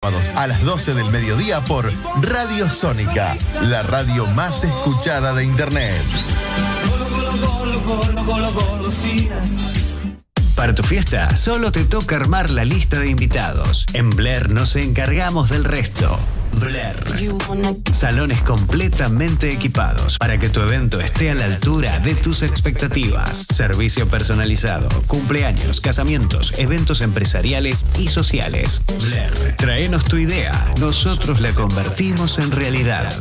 A las 12 del mediodía por Radio Sónica, la radio más escuchada de Internet. Para tu fiesta, solo te toca armar la lista de invitados. En Blair nos encargamos del resto. Blair. Salones completamente equipados para que tu evento esté a la altura de tus expectativas. Servicio personalizado, cumpleaños, casamientos, eventos empresariales y sociales. Blair. Traenos tu idea. Nosotros la convertimos en realidad.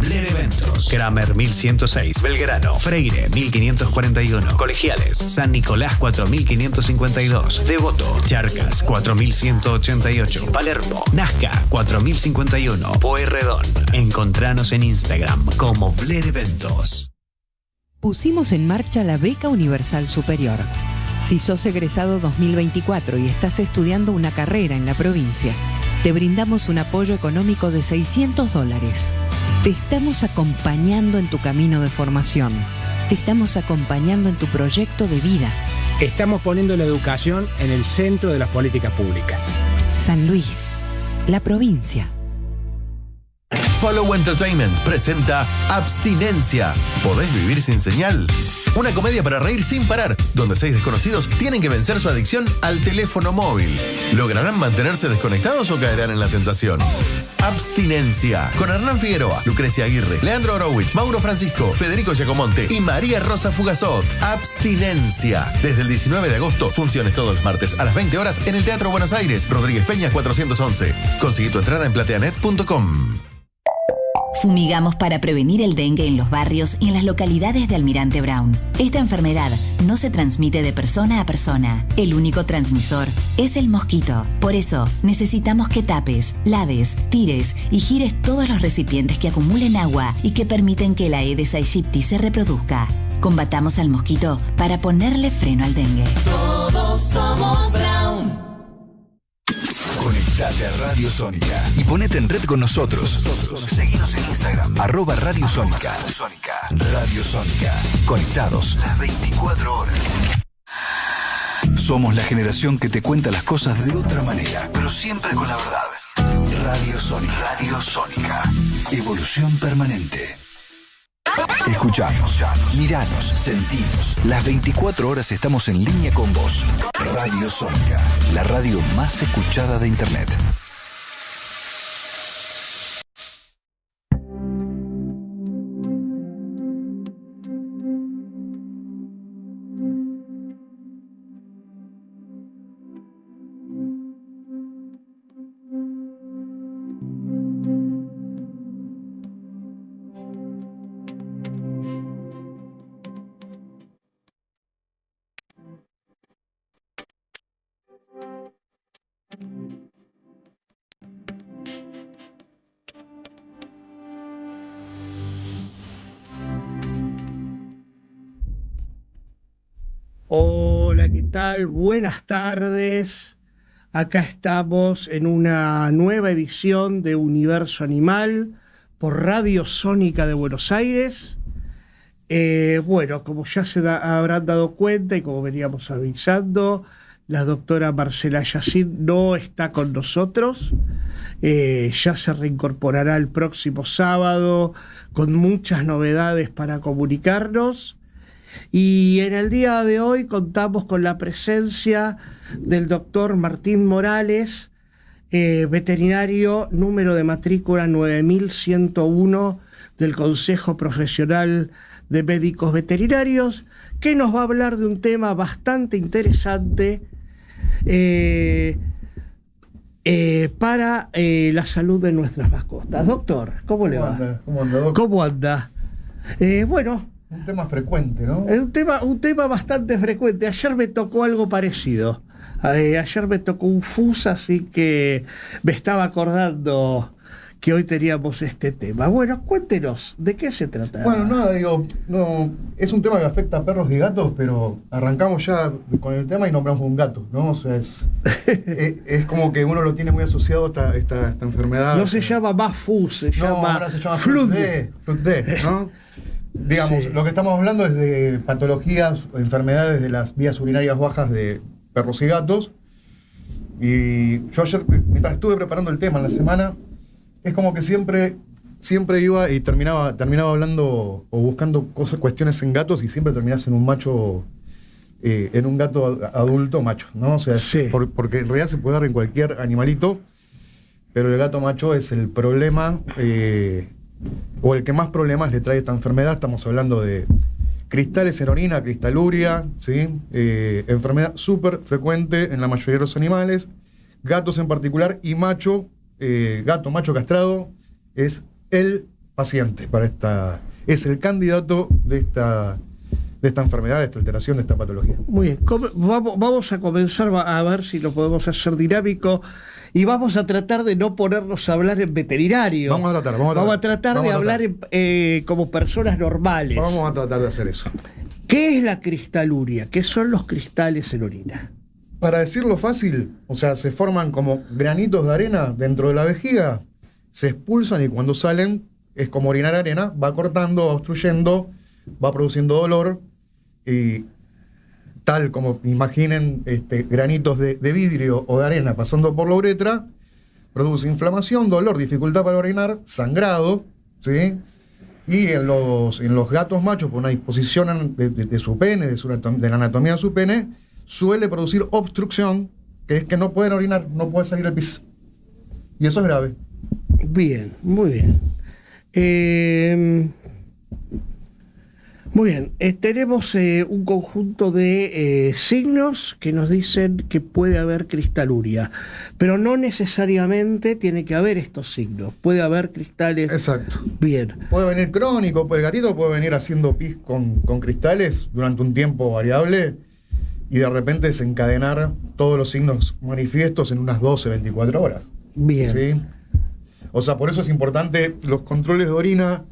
Blair Eventos. Kramer 1106. Belgrano. Freire 1541. Colegiales. San Nicolás 4552. Devoto. Charcas 4188. Palermo. Nazca 4051. Pueyrredón. Encontranos en Instagram como Blair Eventos. Pusimos en marcha la Beca Universal Superior. Si sos egresado 2024 y estás estudiando una carrera en la provincia, te brindamos un apoyo económico de $600. Te estamos acompañando en tu camino de formación. Te estamos acompañando en tu proyecto de vida. Estamos poniendo la educación en el centro de las políticas públicas. San Luis, la provincia. Follow Entertainment presenta Abstinencia. ¿Podés vivir sin señal? Una comedia para reír sin parar, donde 6 desconocidos tienen que vencer su adicción al teléfono móvil. ¿Lograrán mantenerse desconectados o caerán en la tentación? Abstinencia. Con Hernán Figueroa, Lucrecia Aguirre, Leandro Horowitz, Mauro Francisco, Federico Giacomonte y María Rosa Fugazot. Abstinencia. Desde el 19 de agosto, funciones todos los martes a las 20 horas en el Teatro Buenos Aires, Rodríguez Peña 411. Conseguí tu entrada en plateanet.com. Fumigamos para prevenir el dengue en los barrios y en las localidades de Almirante Brown. Esta enfermedad no se transmite de persona a persona. El único transmisor es el mosquito. Por eso, necesitamos que tapes, laves, tires y gires todos los recipientes que acumulen agua y que permiten que el Aedes aegypti se reproduzca. Combatamos al mosquito para ponerle freno al dengue. Todos somos Brown. Conectate a Radio Sónica y ponete en red con nosotros. Seguinos en Instagram, @Radio Sónica. Radio Sónica. Conectados las 24 horas. Somos la generación que te cuenta las cosas de otra manera, pero siempre con la verdad. Radio Sónica. Radio Sónica. Evolución permanente. Escuchanos, miranos, sentinos. Las 24 horas estamos en línea con vos. Radio Sónica, la radio más escuchada de Internet. Hola, ¿qué tal? Buenas tardes. Acá estamos en una nueva edición de Universo Animal por Radio Sónica de Buenos Aires. Bueno, como ya habrán dado cuenta y como veníamos avisando, la doctora Marcela Yacine no está con nosotros. Ya se reincorporará el próximo sábado con muchas novedades para comunicarnos. Y en el día de hoy contamos con la presencia del doctor Martín Morales, veterinario número de matrícula 9101 del Consejo Profesional de Médicos Veterinarios, que nos va a hablar de un tema bastante interesante para la salud de nuestras mascotas. Doctor, ¿cómo le va? ¿Cómo anda, doctor? ¿Cómo anda? Bueno... Un tema frecuente, ¿no? Es un tema bastante frecuente. Ayer me tocó algo parecido. Ayer me tocó un FUS, así que me estaba acordando que hoy teníamos este tema. Bueno, cuéntenos, ¿de qué se trata? Bueno, nada, no, es un tema que afecta a perros y gatos, pero arrancamos ya con el tema y nombramos un gato, ¿no? O sea, es como que uno lo tiene muy asociado a esta enfermedad. No se llama más FUS, se llama Flut D, ¿no? Digamos, lo que estamos hablando es de patologías o enfermedades de las vías urinarias bajas de perros y gatos. Y yo ayer, mientras estuve preparando el tema en la semana, es como que siempre iba y terminaba hablando o buscando cuestiones en gatos, y siempre terminás en un macho, en un gato adulto macho, ¿no? O sea, sí. Porque en realidad se puede dar en cualquier animalito, pero el gato macho es el problema, o el que más problemas le trae esta enfermedad. Estamos hablando de cristales en orina, cristaluria, ¿sí? Enfermedad súper frecuente en la mayoría de los animales, gatos en particular, y gato macho castrado es el paciente es el candidato de esta enfermedad, de esta alteración, de esta patología. Muy bien, vamos a comenzar a ver si lo podemos hacer dinámico, y vamos a tratar de no ponernos a hablar en veterinario. Vamos a tratar de hablar como personas normales. Vamos a tratar de hacer eso. ¿Qué es la cristaluria? ¿Qué son los cristales en orina? Para decirlo fácil, o sea, se forman como granitos de arena dentro de la vejiga, se expulsan, y cuando salen es como orinar arena, va cortando, va obstruyendo, va produciendo dolor, y tal como imaginen granitos de vidrio o de arena pasando por la uretra, produce inflamación, dolor, dificultad para orinar, sangrado, ¿sí? Y en los gatos machos, por una disposición de su pene, de la anatomía de su pene, suele producir obstrucción, que es que no pueden orinar, no puede salir el pis. Y eso es grave. Bien, muy bien. Muy bien, tenemos un conjunto de signos que nos dicen que puede haber cristaluria, pero no necesariamente tiene que haber estos signos. Puede haber cristales. Exacto. Bien. Puede venir crónico, el gatito puede venir haciendo pis con cristales durante un tiempo variable, y de repente desencadenar todos los signos manifiestos en unas 12, 24 horas. Bien. ¿Sí? O sea, por eso es importante los controles de orina.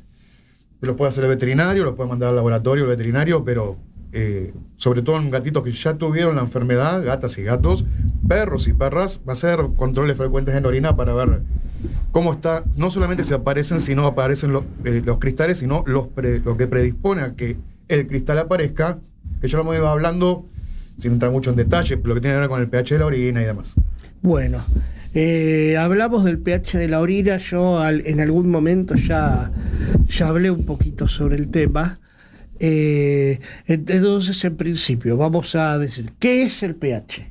Los puede hacer el veterinario, los puede mandar al laboratorio el veterinario, pero sobre todo en gatitos que ya tuvieron la enfermedad, gatas y gatos, perros y perras, va a ser controles frecuentes en orina para ver cómo está. No solamente se aparecen, sino aparecen los cristales, sino lo que predispone a que el cristal aparezca, que yo lo hemos ido hablando sin entrar mucho en detalle, lo que tiene que ver con el pH de la orina y demás. Bueno, hablamos del pH de la orina. Yo en algún momento ya hablé un poquito sobre el tema. Entonces, en principio, vamos a decir, ¿qué es el pH?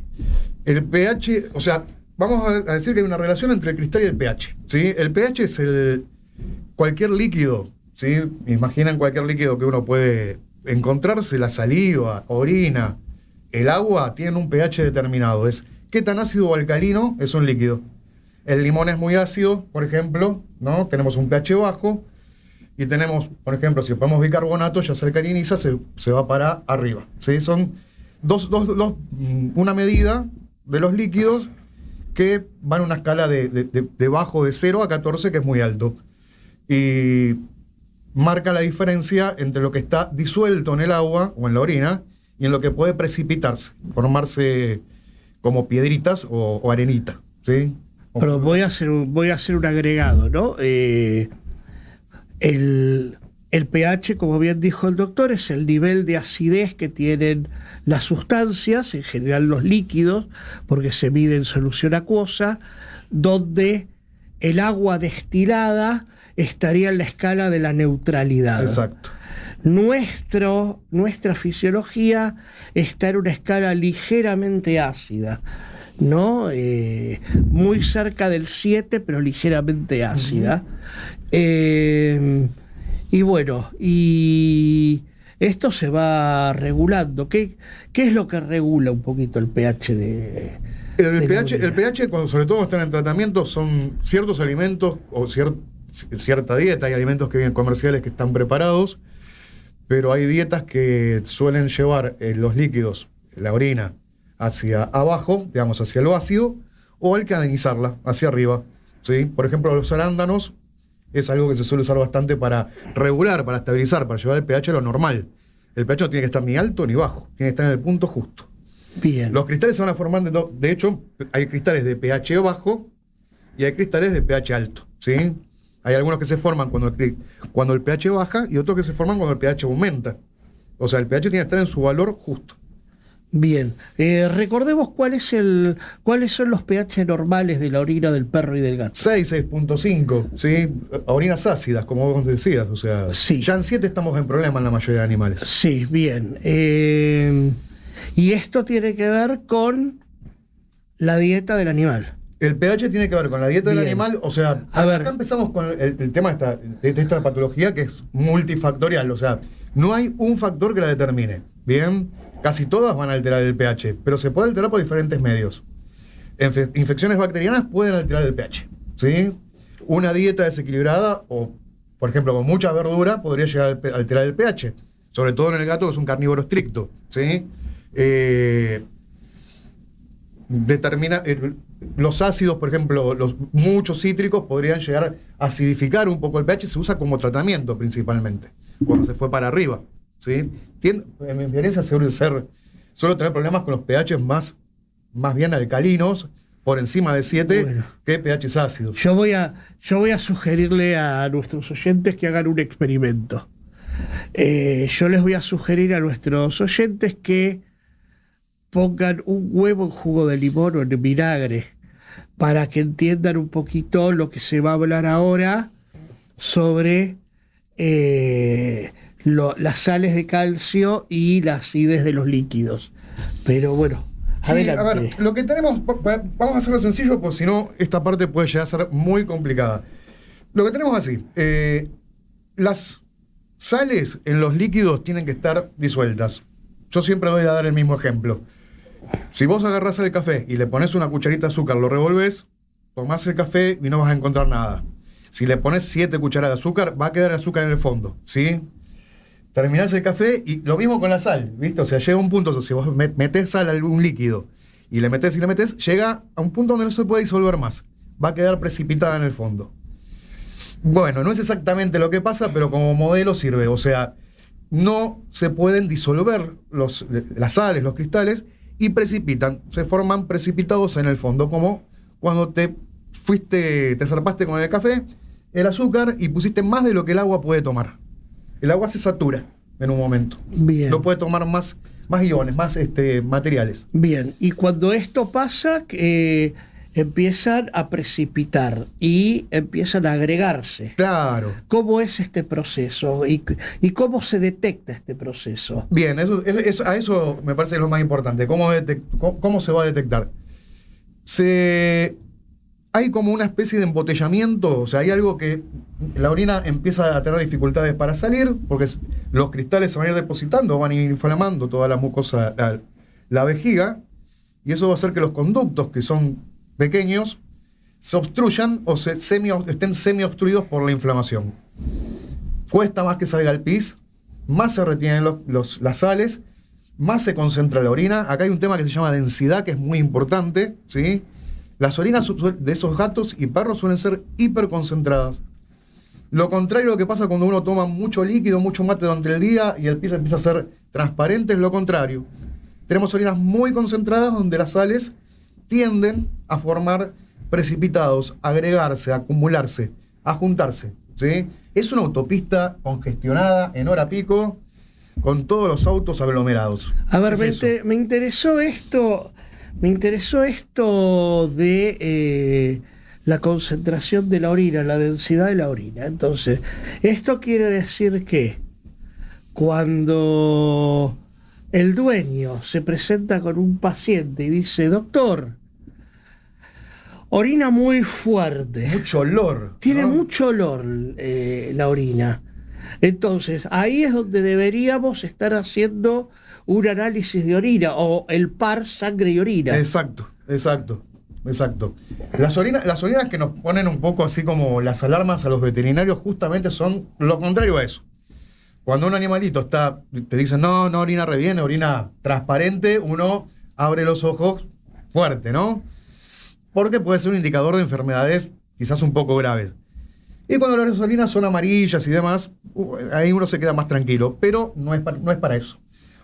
El pH, o sea, vamos a decir que hay una relación entre el cristal y el pH, ¿sí? El pH es cualquier líquido, ¿sí? Imaginen cualquier líquido que uno puede encontrarse, la saliva, orina, el agua, tienen un pH determinado. Es qué tan ácido o alcalino es un líquido. El limón es muy ácido, por ejemplo, ¿no? Tenemos un pH bajo, y tenemos, por ejemplo, si ponemos bicarbonato, ya se alcaliniza, se va para arriba, ¿sí? Son una medida de los líquidos que van a una escala de bajo, de 0 a 14, que es muy alto. Y marca la diferencia entre lo que está disuelto en el agua o en la orina y en lo que puede precipitarse, formarse como piedritas o arenita, ¿sí? Pero voy a hacer un agregado, ¿no? El pH, como bien dijo el doctor, es el nivel de acidez que tienen las sustancias, en general los líquidos, porque se mide en solución acuosa, donde el agua destilada estaría en la escala de la neutralidad. Exacto. Nuestra fisiología está en una escala ligeramente ácida, ¿no? Muy cerca del 7, pero ligeramente ácida. Y bueno, y esto se va regulando. ¿Qué es lo que regula un poquito el pH de el pH, cuando sobre todo están en tratamiento, son ciertos alimentos o cierta dieta. Hay alimentos que vienen comerciales que están preparados, pero hay dietas que suelen llevar los líquidos, la orina, hacia abajo, digamos, hacia lo ácido, o alcalinizarla, hacia arriba, ¿sí? Por ejemplo, los arándanos es algo que se suele usar bastante para regular, para estabilizar, para llevar el pH a lo normal. El pH no tiene que estar ni alto ni bajo, tiene que estar en el punto justo. Bien. Los cristales se van a formar, de hecho, hay cristales de pH bajo y hay cristales de pH alto, ¿sí? Hay algunos que se forman cuando el pH baja y otros que se forman cuando el pH aumenta. O sea, el pH tiene que estar en su valor justo. Bien, recordemos cuáles son los pH normales de la orina del perro y del gato. 6.5, ¿sí? Orinas ácidas, como vos decías, o sea, sí. Ya en 7 estamos en problema en la mayoría de animales. Sí, bien. Y esto tiene que ver con la dieta del animal. El pH tiene que ver con la dieta del animal, o sea, acá empezamos con el tema de esta patología que es multifactorial, o sea, no hay un factor que la determine, ¿bien? Casi todas van a alterar el pH, pero se puede alterar por diferentes medios. Infecciones bacterianas pueden alterar el pH, ¿sí? Una dieta desequilibrada o, por ejemplo, con mucha verdura podría llegar a alterar el pH, sobre todo en el gato que es un carnívoro estricto, ¿sí? Determina los ácidos, por ejemplo, muchos cítricos podrían llegar a acidificar un poco el pH, se usa como tratamiento principalmente, cuando se fue para arriba, ¿sí? En mi experiencia suele tener problemas con los pHs más bien alcalinos, por encima de 7, que pHs ácidos. Yo voy a sugerirle a nuestros oyentes que hagan un experimento. Yo les voy a sugerir a nuestros oyentes que pongan un huevo en jugo de limón o en vinagre para que entiendan un poquito lo que se va a hablar ahora sobre las sales de calcio y la acidez de los líquidos. Pero bueno, sí, adelante. A ver, lo que tenemos, vamos a hacerlo sencillo, porque si no, esta parte puede llegar a ser muy complicada. Lo que tenemos así, las sales en los líquidos tienen que estar disueltas. Yo siempre voy a dar el mismo ejemplo. Si vos agarrás el café y le pones una cucharita de azúcar, lo revolvés, tomás el café y no vas a encontrar nada. Si le pones 7 cucharadas de azúcar, va a quedar el azúcar en el fondo, ¿sí? Terminás el café y lo mismo con la sal, ¿viste? O sea, llega un punto, si vos metés sal a algún líquido y le metés, llega a un punto donde no se puede disolver más. Va a quedar precipitada en el fondo. Bueno, no es exactamente lo que pasa, pero como modelo sirve. O sea, no se pueden disolver las sales, los cristales, y precipitan, se forman precipitados en el fondo, como cuando te zarpaste con el café, el azúcar, y pusiste más de lo que el agua puede tomar. El agua se satura en un momento. Bien. No puede tomar más iones, más materiales. Bien, y cuando esto pasa, empiezan a precipitar y empiezan a agregarse. Claro. ¿Cómo es este proceso y cómo se detecta este proceso? Bien, a eso me parece lo más importante. ¿Cómo se va a detectar? Hay como una especie de embotellamiento, o sea, hay algo que la orina empieza a tener dificultades para salir, porque los cristales se van a ir depositando, van a ir inflamando toda la mucosa, la vejiga, y eso va a hacer que los conductos, que son pequeños, se obstruyan o estén semi-obstruidos por la inflamación. Cuesta más que salga el pis, más se retienen las sales, más se concentra la orina. Acá hay un tema que se llama densidad, que es muy importante, ¿sí? Las orinas de esos gatos y perros suelen ser hiperconcentradas. Lo contrario a lo que pasa cuando uno toma mucho líquido, mucho mate durante el día y el pis empieza a ser transparente, es lo contrario. Tenemos orinas muy concentradas donde las sales tienden a formar precipitados, a agregarse, a acumularse, a juntarse, ¿sí? Es una autopista congestionada en hora pico con todos los autos aglomerados. A ver, me interesó esto de la concentración de la orina, la densidad de la orina. Entonces, esto quiere decir que cuando el dueño se presenta con un paciente y dice: doctor, orina muy fuerte. Mucho olor. Tiene mucho olor la orina. Entonces, ahí es donde deberíamos estar haciendo un análisis de orina, o el par sangre y orina. Exacto. Las orinas que nos ponen un poco así como las alarmas a los veterinarios justamente son lo contrario a eso. Cuando un animalito te dicen no orina re bien, orina transparente, uno abre los ojos fuerte, ¿no? Porque puede ser un indicador de enfermedades quizás un poco graves. Y cuando las orinas son amarillas y demás, ahí uno se queda más tranquilo, pero no es para eso.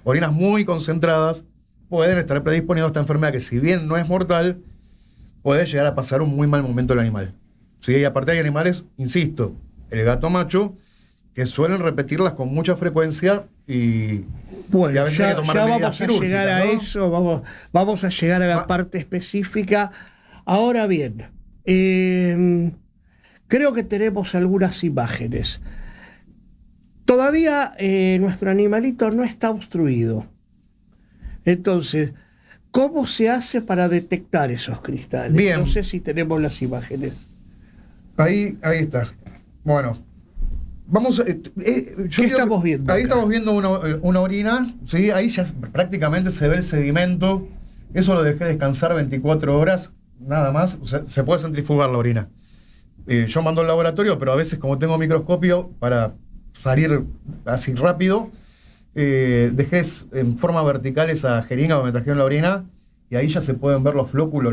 Orinas muy concentradas pueden estar predisponiendo a esta enfermedad que, si bien no es mortal, puede llegar a pasar un muy mal momento el animal. ¿Sí? Y aparte hay animales, insisto, el gato macho, que suelen repetirlas con mucha frecuencia Bueno, a veces hay que tomar ya medidas vamos a quirúrgicas, llegar a ¿no? eso, vamos a llegar a la parte específica. Ahora bien, creo que tenemos algunas imágenes. Todavía nuestro animalito no está obstruido. Entonces, ¿cómo se hace para detectar esos cristales? Bien. No sé si tenemos las imágenes. Ahí está. Bueno, vamos a, ¿Qué estamos viendo Ahí acá? estamos viendo una orina, ¿sí? Ahí ya prácticamente se ve el sedimento. Eso lo dejé descansar 24 horas, nada más. O sea, se puede centrifugar la orina. Yo mando al laboratorio, pero a veces, como tengo microscopio, para salir así rápido, dejé en forma vertical esa jeringa donde me trajeron la orina, y ahí ya se pueden ver los flóculos,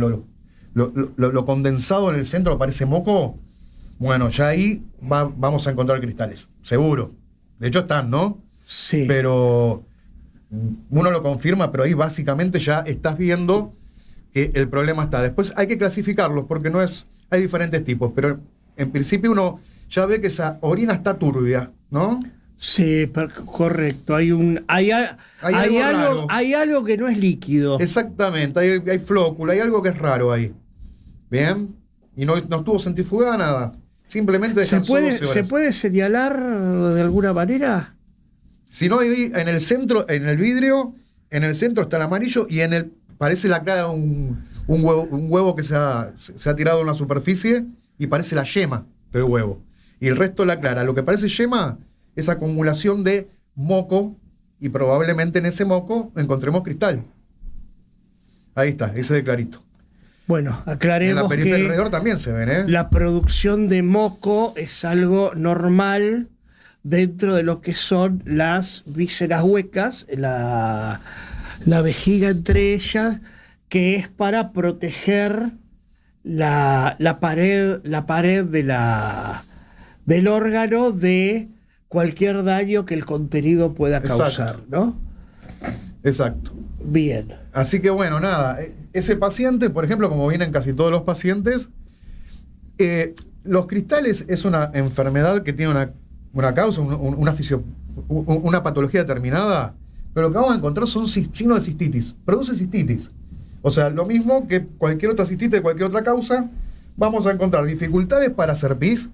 lo condensado en el centro, parece moco. Bueno, ya ahí vamos a encontrar cristales, seguro. De hecho están, ¿no? Sí. Pero uno lo confirma, pero ahí básicamente ya estás viendo que el problema está. Después hay que clasificarlos, porque hay diferentes tipos, pero en principio uno ya ve que esa orina está turbia, ¿no? Sí, correcto. Hay algo que no es líquido. Exactamente, hay flóculo, hay algo que es raro ahí. ¿Bien? Y no estuvo centrifugada nada. Simplemente descansó 12 horas. ¿Se puede señalar de alguna manera? Si no, ahí en el centro, en el vidrio, en el centro está el amarillo y parece la clara de un huevo que se ha tirado en la superficie y parece la yema del huevo. Y el resto la clara. Lo que parece yema es acumulación de moco y probablemente en ese moco encontremos cristal. Ahí está, ese de clarito. Bueno, aclaremos en la periferia que alrededor también se ven, ¿eh? La producción de moco es algo normal dentro de lo que son las vísceras huecas, la vejiga entre ellas, que es para proteger la pared del órgano de cualquier daño que el contenido pueda causar, Exacto. ¿no? Exacto. Bien. Así que bueno, nada, ese paciente, por ejemplo, como vienen casi todos los pacientes, los cristales es una enfermedad que tiene una causa, una patología determinada, pero lo que vamos a encontrar son signos de cistitis, produce cistitis. O sea, lo mismo que cualquier otra cistitis de cualquier otra causa, vamos a encontrar dificultades para hacer pis,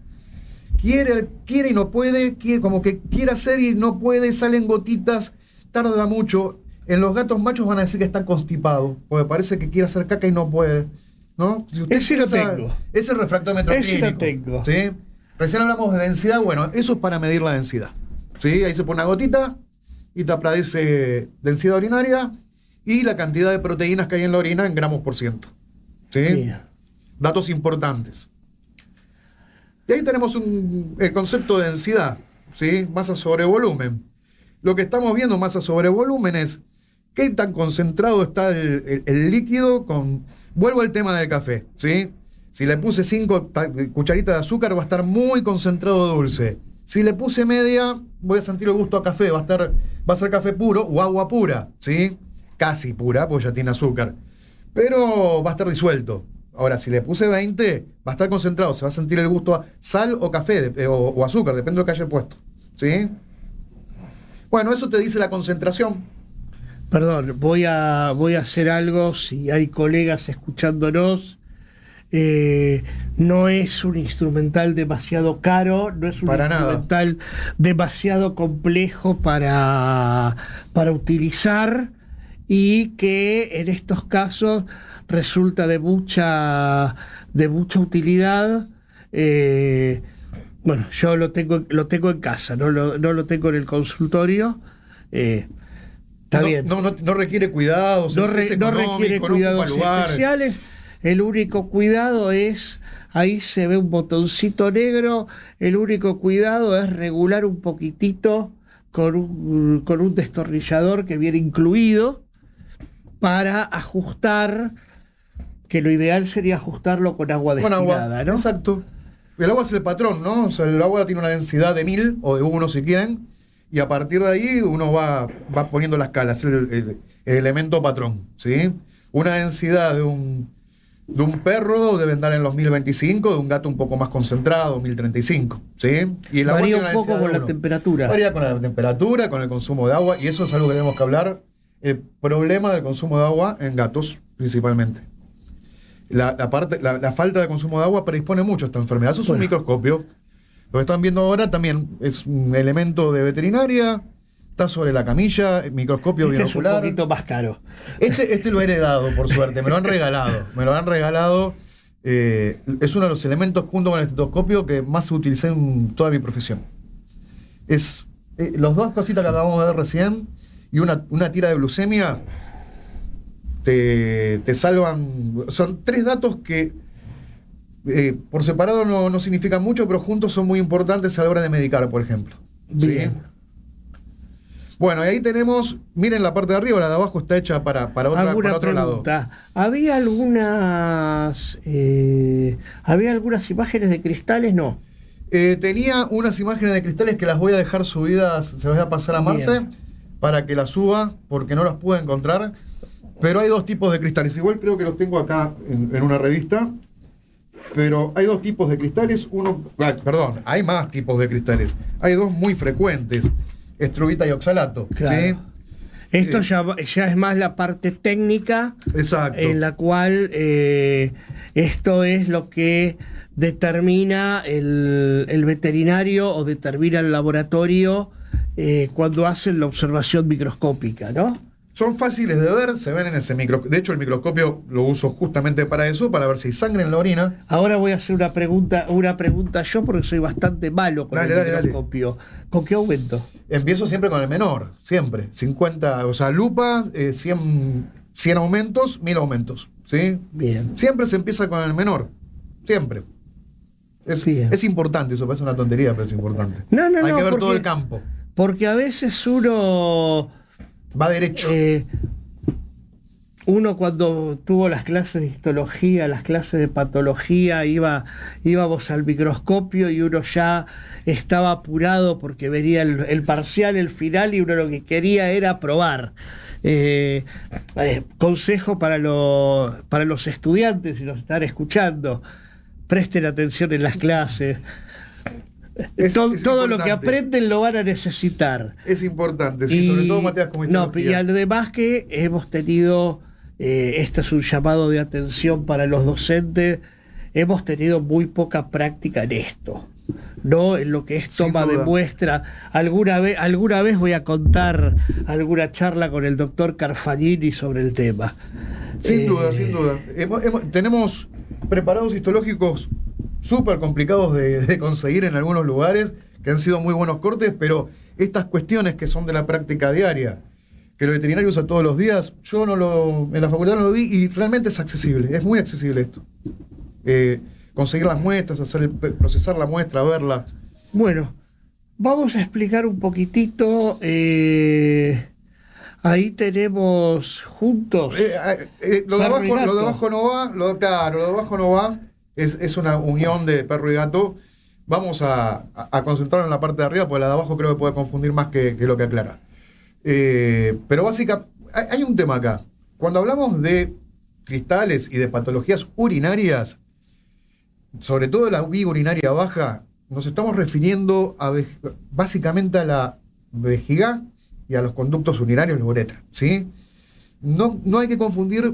quiere y no puede, como que quiere hacer y no puede, salen gotitas, tarda mucho. En los gatos machos van a decir que están constipados, porque parece que quiere hacer caca y no puede, ¿no? Si usted Ese lo tengo. Es el refractómetro Ese clínico. lo tengo. ¿Sí? Recién hablamos de densidad, bueno, eso es para medir la densidad. ¿Sí? Ahí se pone una gotita y te aparece densidad urinaria y la cantidad de proteínas que hay en la orina en gramos por ciento. ¿Sí? Bien. Datos importantes. Y ahí tenemos el concepto de densidad, ¿sí? Masa sobre volumen. Lo que estamos viendo, masa sobre volumen, es qué tan concentrado está el líquido con... Vuelvo al tema del café, ¿sí? Si le puse 5 cucharitas de azúcar, va a estar muy concentrado dulce. Si le puse media, voy a sentir el gusto a café, va a ser café puro o agua pura, ¿sí? Casi pura, porque ya tiene azúcar. Pero va a estar disuelto. Ahora, si le puse 20, va a estar concentrado, se va a sentir el gusto a sal o café o azúcar, depende de lo que haya puesto, ¿sí? Bueno, eso te dice la concentración. Perdón, voy a hacer algo, si hay colegas escuchándonos. No es un instrumental demasiado caro, no es un Para instrumental demasiado complejo para utilizar, y que en estos casos resulta de mucha utilidad. Bueno, yo lo tengo en casa, no lo tengo en el consultorio. Está bien. No requiere cuidados, No requiere cuidados especiales. El único cuidado es, ahí se ve un botoncito negro, el único cuidado es regular un poquitito con un destornillador que viene incluido para ajustar, que lo ideal sería ajustarlo con agua destilada, ¿no? Exacto. El agua es el patrón, ¿no? O sea, el agua tiene una densidad de 1000 o de 1 si quieren, y a partir de ahí uno va poniendo la escala, es el elemento patrón, ¿sí? Una densidad de un De un perro debe andar en los 1025, de un gato un poco más concentrado, 1035. ¿Sí? Y el agua Varía tiene un poco necesidad con de la uno. temperatura. Varía con la temperatura, con el consumo de agua, y eso es algo que tenemos que hablar. El problema del consumo de agua en gatos, principalmente. La falta de consumo de agua predispone mucho a esta enfermedad. Eso es un microscopio. Lo que están viendo ahora también es un elemento de veterinaria. Está sobre la camilla, microscopio binocular. Es un poquito más caro. Este lo he heredado, por suerte. Me lo han regalado. Es uno de los elementos, junto con el estetoscopio, que más utilicé en toda mi profesión. Es los dos cositas que acabamos de ver recién y una tira de glucemia te salvan. Son 3 datos que por separado no significan mucho, pero juntos son muy importantes a la hora de medicar, por ejemplo. Bien. ¿Sí? Bueno, y ahí tenemos, miren la parte de arriba, la de abajo está hecha para otro pregunta. lado. ¿Había algunas imágenes de cristales? No. Tenía unas imágenes de cristales que las voy a dejar subidas, se las voy a pasar a Marce Bien. para que las suba, porque no las pude encontrar. Pero hay 2 tipos de cristales. Igual creo que los tengo acá en una revista. Pero hay 2 tipos de cristales. Hay más tipos de cristales. Hay 2 muy frecuentes. Estrubita y oxalato. Claro. ¿Sí? Esto ya es más la parte técnica. Exacto. En la cual esto es lo que determina el veterinario o determina el laboratorio cuando hacen la observación microscópica, ¿no? Son fáciles de ver, se ven en ese microscopio. De hecho, el microscopio lo uso justamente para eso, para ver si hay sangre en la orina. Ahora voy a hacer una pregunta yo, porque soy bastante malo con el microscopio. ¿Con qué aumento? Empiezo siempre con el menor, siempre. 50, o sea, lupa, 100 aumentos, 1000 aumentos. ¿Sí? Bien. Siempre se empieza con el menor. Siempre. Es importante, eso parece una tontería, pero es importante. Hay que ver todo el campo. Porque a veces uno va derecho. Uno cuando tuvo las clases de histología, las clases de patología, íbamos al microscopio y uno ya estaba apurado porque venía el parcial, el final, y uno lo que quería era probar. Consejo para los estudiantes, si nos están escuchando, presten atención en las clases. Todo lo que aprenden lo van a necesitar. Es importante, sí, sobre todo materias como histología. Y además que hemos tenido, este es un llamado de atención para los docentes, hemos tenido muy poca práctica en esto, ¿no? En lo que es toma de muestra. Alguna vez voy a contar alguna charla con el doctor Carfagnini sobre el tema. Sin duda. Tenemos preparados histológicos súper complicados de conseguir en algunos lugares, que han sido muy buenos cortes, pero estas cuestiones que son de la práctica diaria, que el veterinario usa todos los días, yo en la facultad no lo vi, y realmente es accesible, es muy accesible esto. Conseguir las muestras, procesar la muestra, verla. Bueno, vamos a explicar un poquitito. Ahí tenemos juntos. Lo de abajo no va, lo de abajo no va. Es una unión de perro y gato. Vamos a concentrarnos en la parte de arriba, porque la de abajo creo que puede confundir más que lo que aclara. Pero básicamente, hay un tema acá. Cuando hablamos de cristales y de patologías urinarias, sobre todo la vía urinaria baja, nos estamos refiriendo básicamente a la vejiga y a los conductos urinarios, la uretra, ¿sí? No hay que confundir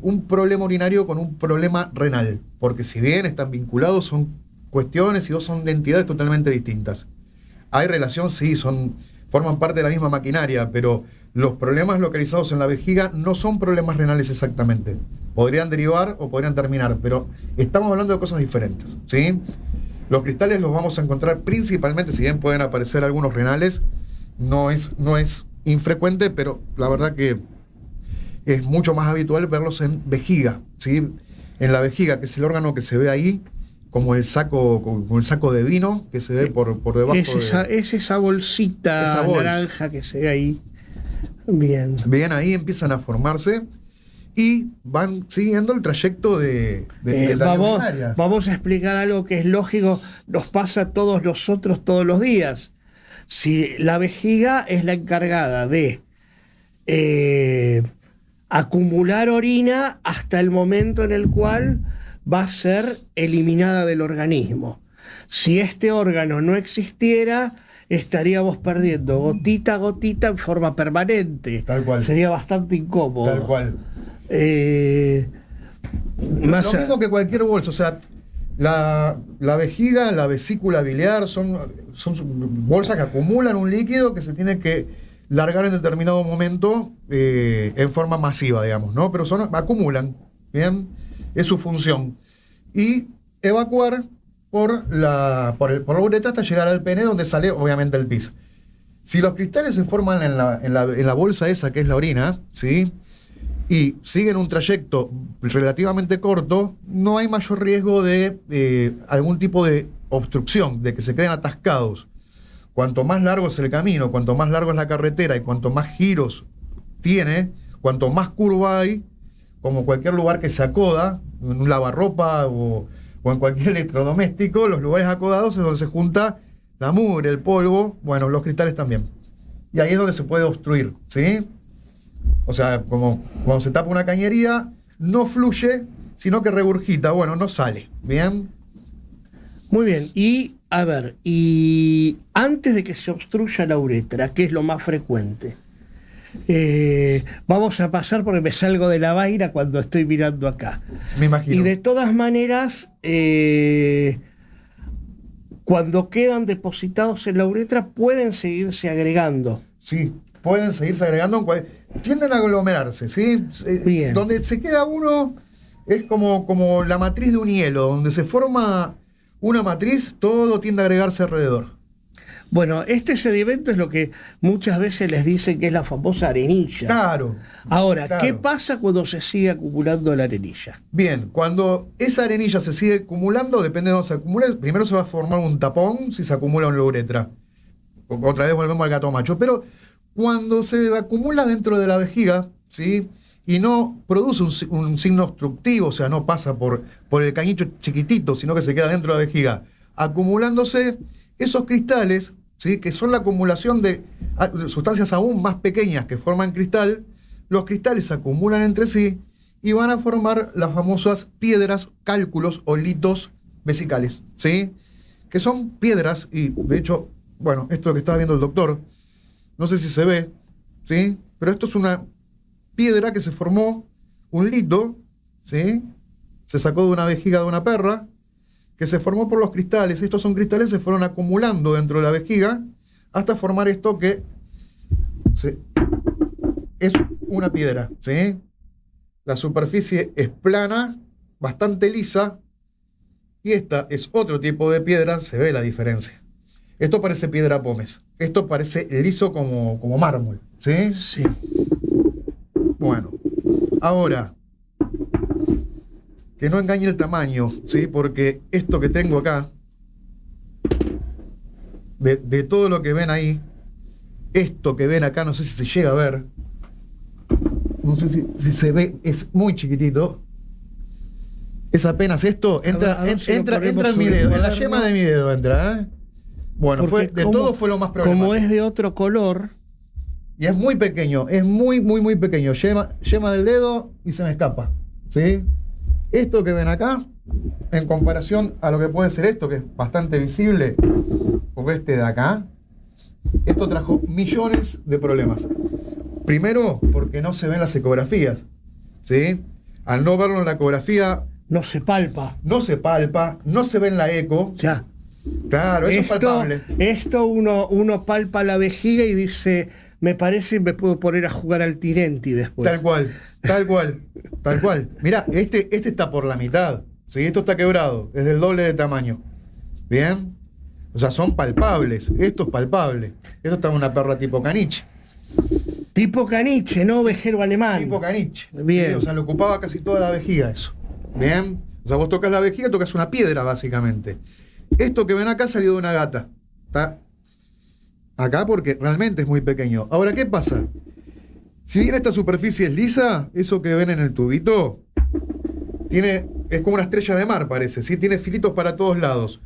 un problema urinario con un problema renal, porque si bien están vinculados, son cuestiones y son entidades totalmente distintas. Hay relación, sí, forman parte de la misma maquinaria, pero los problemas localizados en la vejiga no son problemas renales exactamente. Podrían derivar o podrían terminar, pero estamos hablando de cosas diferentes, ¿sí? Los cristales los vamos a encontrar principalmente, si bien pueden aparecer algunos renales, no es infrecuente, pero la verdad que es mucho más habitual verlos en vejiga, ¿sí? En la vejiga, que es el órgano que se ve ahí, como el saco de vino que se ve por debajo. Es esa bolsita naranja que se ve ahí. Bien. Bien, ahí empiezan a formarse y van siguiendo el trayecto de la urinaria. Vamos a explicar algo que es lógico, nos pasa a todos nosotros todos los días. Si la vejiga es la encargada de acumular orina hasta el momento en el cual va a ser eliminada del organismo. Si este órgano no existiera, estaríamos perdiendo gotita a gotita en forma permanente. Tal cual. Sería bastante incómodo. Tal cual. Lo mismo que cualquier bolsa, o sea, la vejiga, la vesícula biliar son bolsas que acumulan un líquido que se tiene que largar en determinado momento en forma masiva, digamos, ¿no? Pero acumulan, ¿bien? Es su función. Y evacuar por la uretra hasta llegar al pene, donde sale obviamente el pis. Si los cristales se forman en la bolsa esa que es la orina, ¿sí?, y siguen un trayecto relativamente corto, no hay mayor riesgo de algún tipo de obstrucción, de que se queden atascados. Cuanto más largo es el camino, cuanto más largo es la carretera y cuanto más giros tiene, cuanto más curva hay, como cualquier lugar que se acoda, en un lavarropa o en cualquier electrodoméstico, los lugares acodados es donde se junta la mugre, el polvo, bueno, los cristales también. Y ahí es donde se puede obstruir, ¿sí? O sea, como cuando se tapa una cañería, no fluye, sino que regurgita, bueno, no sale, ¿bien? Muy bien, y a ver, y antes de que se obstruya la uretra, ¿qué es lo más frecuente? Vamos a pasar porque me salgo de la vaina cuando estoy mirando acá. Me imagino. Y de todas maneras, cuando quedan depositados en la uretra, pueden seguirse agregando. Sí, pueden seguirse agregando, tienden a aglomerarse, ¿sí? Bien. Donde se queda uno es como la matriz de un hielo, donde se forma una matriz, todo tiende a agregarse alrededor. Bueno, este sedimento es lo que muchas veces les dicen que es la famosa arenilla. Claro. Ahora, claro. ¿Qué pasa cuando se sigue acumulando la arenilla? Bien, cuando esa arenilla se sigue acumulando, depende de dónde se acumule, primero se va a formar un tapón si se acumula en la uretra. Otra vez volvemos al gato macho. Pero cuando se acumula dentro de la vejiga, ¿sí?, y no produce un signo obstructivo, o sea, no pasa por el cañicho chiquitito, sino que se queda dentro de la vejiga, acumulándose esos cristales, ¿sí?, que son la acumulación de sustancias aún más pequeñas que forman cristal, los cristales se acumulan entre sí y van a formar las famosas piedras, cálculos o litos vesicales, ¿sí?, que son piedras, y de hecho, bueno, esto que estaba viendo el doctor, no sé si se ve, ¿sí?, pero esto es una piedra que se formó, un lito, ¿sí?, se sacó de una vejiga de una perra, que se formó por los cristales. Estos son cristales que se fueron acumulando dentro de la vejiga hasta formar esto que es una piedra, ¿sí? La superficie es plana, bastante lisa, y esta es otro tipo de piedra, se ve la diferencia. Esto parece piedra pómez, esto parece liso como mármol, ¿sí? Sí. Bueno, ahora, que no engañe el tamaño, ¿sí? Porque esto que tengo acá, de todo lo que ven ahí, esto que ven acá, no sé si se llega a ver, no sé si se ve, es muy chiquitito, es apenas esto, entra en mi dedo, en la yema de mi dedo entra, ¿eh? Bueno, todo fue lo más problemático. Como es de otro color. Y es muy pequeño, es muy, muy, muy pequeño. Yema del dedo y se me escapa, ¿sí? Esto que ven acá, en comparación a lo que puede ser esto, que es bastante visible, o este de acá, esto trajo millones de problemas. Primero, porque no se ven las ecografías, ¿sí? Al no verlo en la ecografía... No se palpa. No se palpa, no se ve en la eco. Ya. Claro, eso es palpable. Esto uno palpa la vejiga y dice... Me parece que me puedo poner a jugar al Tirenti después. Tal cual. Mirá, este está por la mitad, ¿sí? Esto está quebrado, es del doble de tamaño. ¿Bien? O sea, son palpables. Esto es palpable. Esto está en una perra tipo caniche. Tipo caniche, no ovejero alemán. Tipo caniche. Bien. ¿Sí? O sea, lo ocupaba casi toda la vejiga eso. ¿Bien? O sea, vos tocas la vejiga, tocas una piedra, básicamente. Esto que ven acá salió de una gata. ¿Está? Acá porque realmente es muy pequeño. Ahora, ¿qué pasa? Si bien esta superficie es lisa, eso que ven en el tubito es como una estrella de mar, parece, ¿sí? Tiene filitos para todos lados.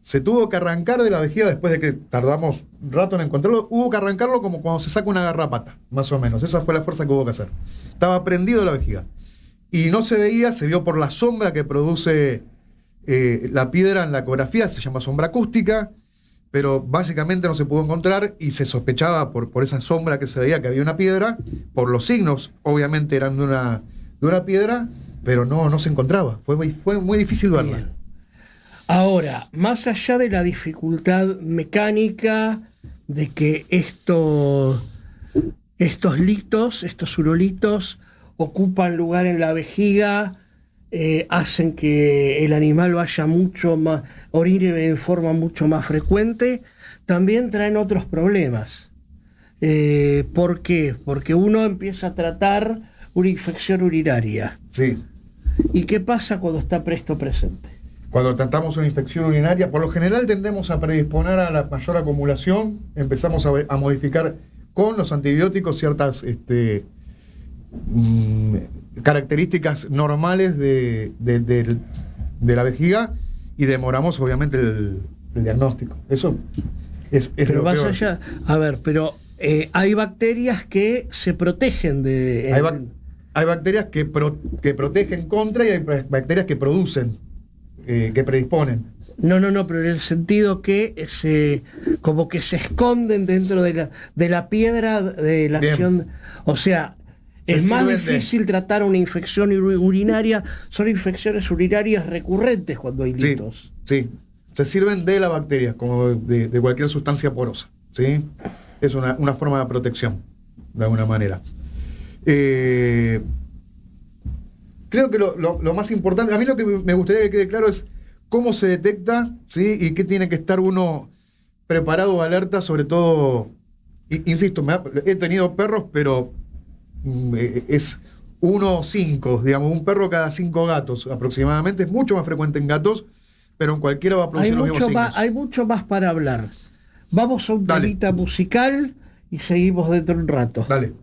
Se tuvo que arrancar de la vejiga después de que tardamos un rato en encontrarlo. Hubo que arrancarlo como cuando se saca una garrapata, más o menos. Esa fue la fuerza que hubo que hacer. Estaba prendido de la vejiga. Y no se veía, se vio por la sombra que produce la piedra en la ecografía, se llama sombra acústica, pero básicamente no se pudo encontrar y se sospechaba por esa sombra que se veía que había una piedra, por los signos, obviamente eran de una piedra, pero no se encontraba. Fue muy difícil verla. Bien. Ahora, más allá de la dificultad mecánica, de que estos litos, estos urolitos, ocupan lugar en la vejiga, hacen que el animal vaya mucho más, orine en forma mucho más frecuente, también traen otros problemas. ¿Por qué? Porque uno empieza a tratar una infección urinaria. Sí. ¿Y qué pasa cuando está presente? Cuando tratamos una infección urinaria, por lo general tendemos a predisponer a la mayor acumulación, empezamos a modificar con los antibióticos ciertas características normales de la vejiga y demoramos obviamente el diagnóstico. Eso es pero lo más peor. allá, a ver, pero hay bacterias que se protegen de... Hay bacterias que protegen contra y hay bacterias que producen, que predisponen. No, pero en el sentido que como que se esconden dentro de la piedra de la Bien. acción. O sea, es más difícil tratar una infección urinaria, son infecciones urinarias recurrentes cuando hay litos. Sí, se sirven de la bacteria, como de cualquier sustancia porosa. ¿Sí? Es una forma de protección, de alguna manera. Creo que lo más importante, a mí lo que me gustaría que quede claro es cómo se detecta, ¿sí? Y qué tiene que estar uno preparado o alerta, sobre todo, insisto, he tenido perros, pero es 1 o 5, digamos, un perro cada 5 gatos aproximadamente, es mucho más frecuente en gatos, pero en cualquiera va a producir los mismos signos. Hay mucho más para hablar. Vamos a un temita musical y seguimos dentro de un rato. Dale.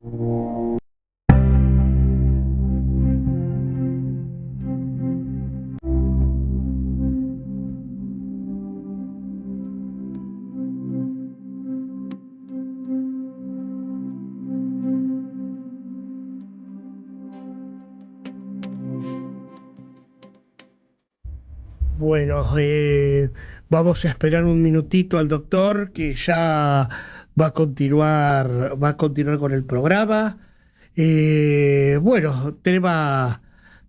Bueno, vamos a esperar un minutito al doctor que ya va a continuar con el programa. Bueno, tema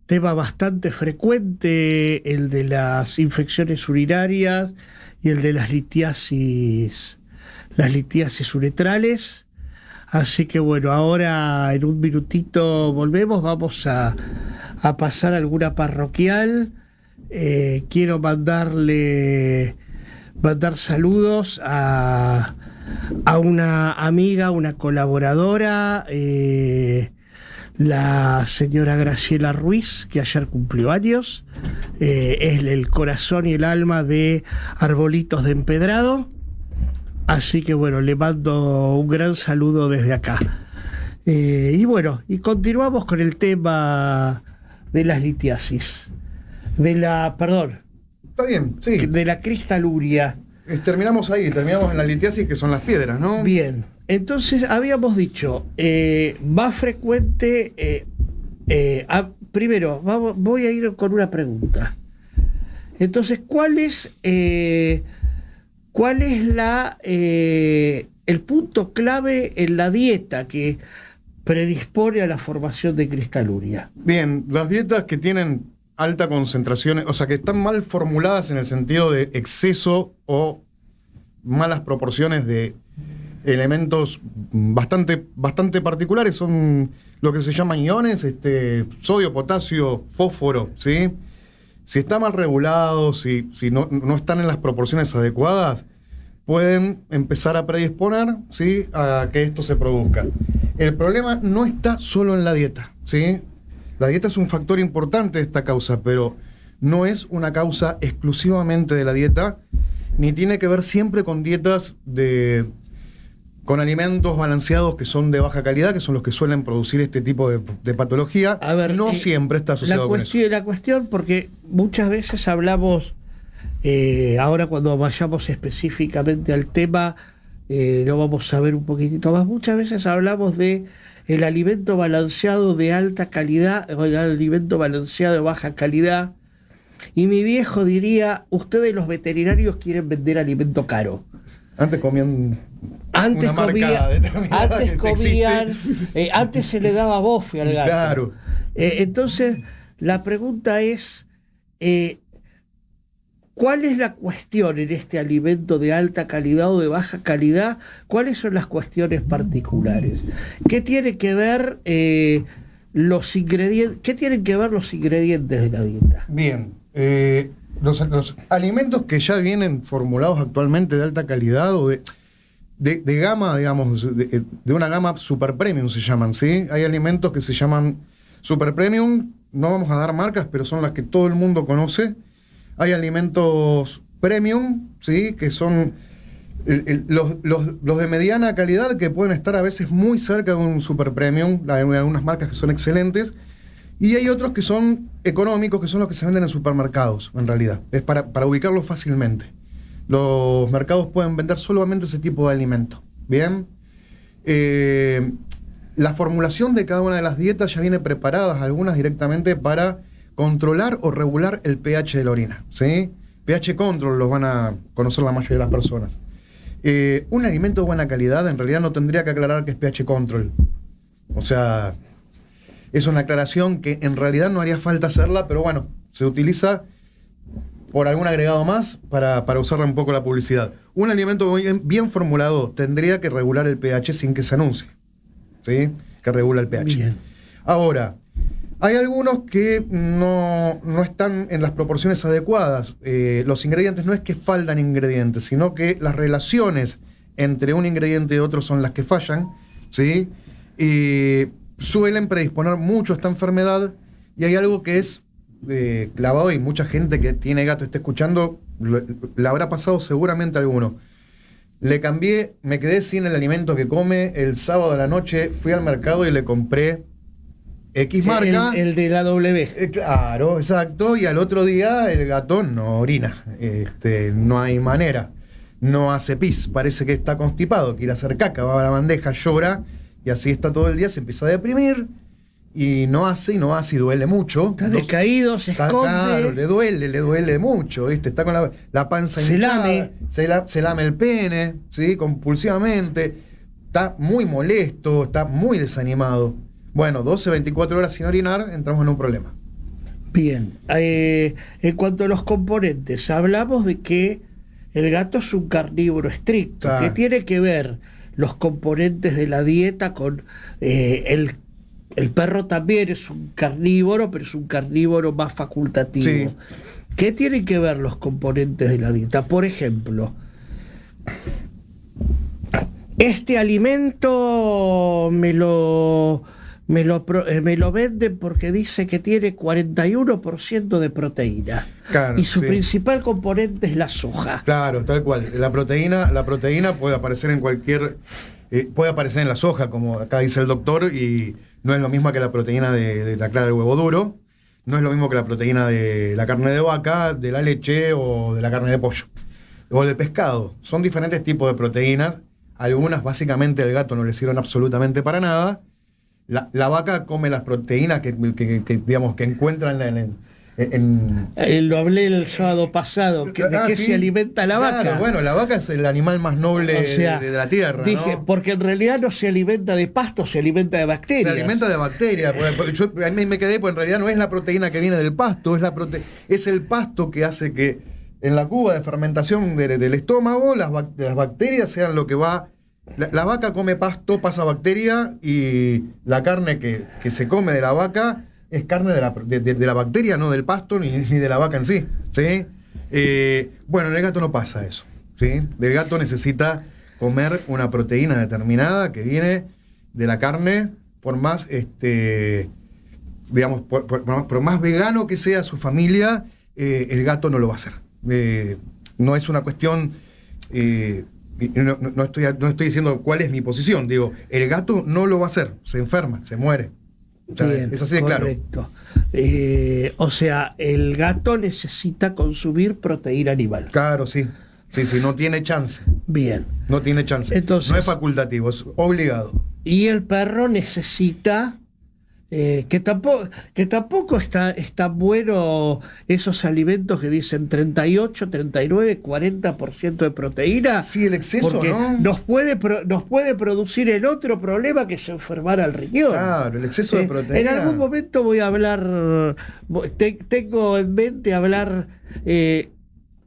bastante frecuente, el de las infecciones urinarias y el de las litiasis uretrales. Así que bueno, ahora en un minutito volvemos, vamos a pasar a alguna parroquial. Quiero mandar saludos a una amiga, una colaboradora, la señora Graciela Ruiz, que ayer cumplió años. Es el corazón y el alma de Arbolitos de Empedrado. Así que bueno, le mando un gran saludo desde acá. Y bueno, y continuamos con el tema de las litiasis. Está bien, sí. De la cristaluria. Terminamos en la litiasis, que son las piedras, ¿no? Bien, entonces habíamos dicho, más frecuente, primero, voy a ir con una pregunta. Entonces, ¿cuál es el punto clave en la dieta que predispone a la formación de cristaluria? Bien, las dietas que tienen alta concentración, o sea, que están mal formuladas en el sentido de exceso o malas proporciones de elementos bastante particulares, son lo que se llaman iones, sodio, potasio, fósforo, ¿sí? Si está mal regulado, si no están en las proporciones adecuadas, pueden empezar a predisponer, ¿sí?, a que esto se produzca. El problema no está solo en la dieta, ¿sí? La dieta es un factor importante de esta causa, pero no es una causa exclusivamente de la dieta, ni tiene que ver siempre con dietas con alimentos balanceados que son de baja calidad, que son los que suelen producir este tipo de patología. A ver, no siempre está asociado con eso. La cuestión, porque muchas veces hablamos, ahora cuando vayamos específicamente al tema, lo vamos a ver un poquitito más, muchas veces hablamos de el alimento balanceado de alta calidad o el alimento balanceado de baja calidad. Y mi viejo diría, ustedes los veterinarios quieren vender alimento caro. Antes comían antes una marca determinada. Antes se le daba bofe al gato. Claro. Entonces, la pregunta es, ¿cuál es la cuestión en este alimento de alta calidad o de baja calidad? ¿Cuáles son las cuestiones particulares? ¿Qué tiene que ver los ingredientes? ¿Qué tienen que ver los ingredientes de la dieta? Bien, los alimentos que ya vienen formulados actualmente de alta calidad o de gama, digamos, de una gama super premium se llaman, ¿sí? Hay alimentos que se llaman super premium, no vamos a dar marcas, pero son las que todo el mundo conoce. Hay alimentos premium, ¿sí?, que son los de mediana calidad, que pueden estar a veces muy cerca de un super premium. Hay algunas marcas que son excelentes. Y hay otros que son económicos, que son los que se venden en supermercados, en realidad. Es para ubicarlos fácilmente. Los mercados pueden vender solamente ese tipo de alimento. Bien. La formulación de cada una de las dietas ya viene preparadas, algunas directamente para controlar o regular el pH de la orina, ¿sí? pH control los van a conocer la mayoría de las personas. Un alimento de buena calidad en realidad no tendría que aclarar que es pH control. O sea, es una aclaración que en realidad no haría falta hacerla, pero bueno, se utiliza por algún agregado más para usarla un poco la publicidad. Un alimento bien formulado tendría que regular el pH sin que se anuncie, ¿sí? Que regula el pH. Bien. Ahora, hay algunos que no están en las proporciones adecuadas. Los ingredientes no es que faltan ingredientes, sino que las relaciones entre un ingrediente y otro son las que fallan, ¿sí? Y suelen predisponer mucho a esta enfermedad. Y hay algo que es clavado, y mucha gente que tiene gato está escuchando, le habrá pasado seguramente a alguno. Le cambié, me quedé sin el alimento que come. El sábado a la noche fui al mercado y le compré X marca. El de la W. Claro, exacto. Y al otro día el gato no orina. No hay manera. No hace pis. Parece que está constipado. Quiere hacer caca. Va a la bandeja, llora. Y así está todo el día. Se empieza a deprimir. Y no hace y duele mucho. Está decaído, se esconde. Claro, le duele mucho, ¿viste? Está con la panza hinchada. Se lame el pene, ¿sí? Compulsivamente. Está muy molesto, está muy desanimado. Bueno, 12, 24 horas sin orinar, entramos en un problema. Bien. En cuanto a los componentes, hablamos de que el gato es un carnívoro estricto. ¿Qué tiene que ver los componentes de la dieta con el perro también es un carnívoro, pero es un carnívoro más facultativo? Sí. ¿Qué tienen que ver los componentes de la dieta? Por ejemplo, este alimento me lo venden porque dice que tiene 41% de proteína. Claro, y su sí. principal componente es la soja. Claro, tal cual. La proteína puede aparecer en cualquier... puede aparecer en la soja, como acá dice el doctor, y no es lo mismo que la proteína de la clara del huevo duro, no es lo mismo que la proteína de la carne de vaca, de la leche o de la carne de pollo o de pescado. Son diferentes tipos de proteínas. Algunas básicamente al gato no le sirven absolutamente para nada. La vaca come las proteínas que digamos que encuentran lo hablé el sábado pasado, ¿de qué se alimenta la vaca? Claro, bueno, la vaca es el animal más noble de la tierra. Dije, ¿no? Porque en realidad no se alimenta de pasto, se alimenta de bacterias. Se alimenta de bacterias. A mí me quedé, porque en realidad no es la proteína que viene del pasto, es el pasto que hace que en la cuba de fermentación del estómago las bacterias sean lo que va. La vaca come pasto, pasa bacteria, y la carne que se come de la vaca es carne de la bacteria, no del pasto ni de la vaca en sí. ¿Sí? Bueno, en el gato no pasa eso. ¿Sí? El gato necesita comer una proteína determinada que viene de la carne, por más, digamos, por más vegano que sea su familia, el gato no lo va a hacer. No es una cuestión... No estoy diciendo cuál es mi posición. Digo, el gato no lo va a hacer, se enferma, se muere. O sea, bien, es así de claro. Correcto. O sea, el gato necesita consumir proteína animal. Claro, sí. Sí, no tiene chance. Bien. No tiene chance. Entonces, no es facultativo, es obligado. Y el perro necesita... que tampoco está bueno esos alimentos que dicen 38, 39, 40% de proteína. Sí, el exceso, porque ¿no? nos puede producir el otro problema, que es enfermar al riñón. Claro, el exceso de proteína. En algún momento voy a hablar, tengo en mente hablar,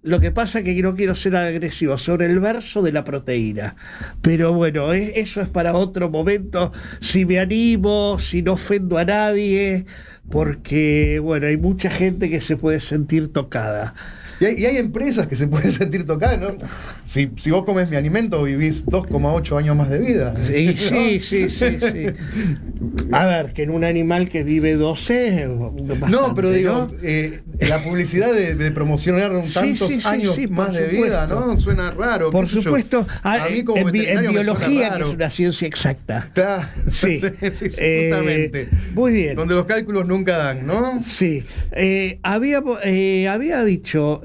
lo que pasa que no quiero ser agresivo, sobre el verso de la proteína. Pero bueno, eso es para otro momento, si me animo, si no ofendo a nadie, porque bueno, hay mucha gente que se puede sentir tocada. Y hay empresas que se pueden sentir tocadas, ¿no? Si vos comes mi alimento, vivís 2,8 años más de vida. Sí, ¿no? sí. A ver, que en un animal que vive 12... Bastante, no, pero digo, ¿no? La publicidad de promocionar tantos años más de vida, ¿no? Suena raro. Por supuesto. A mí como en biología, que raro. es una ciencia exacta. Claro. Sí. Justamente. Muy bien. Donde los cálculos nunca dan, ¿no? Sí. Había dicho...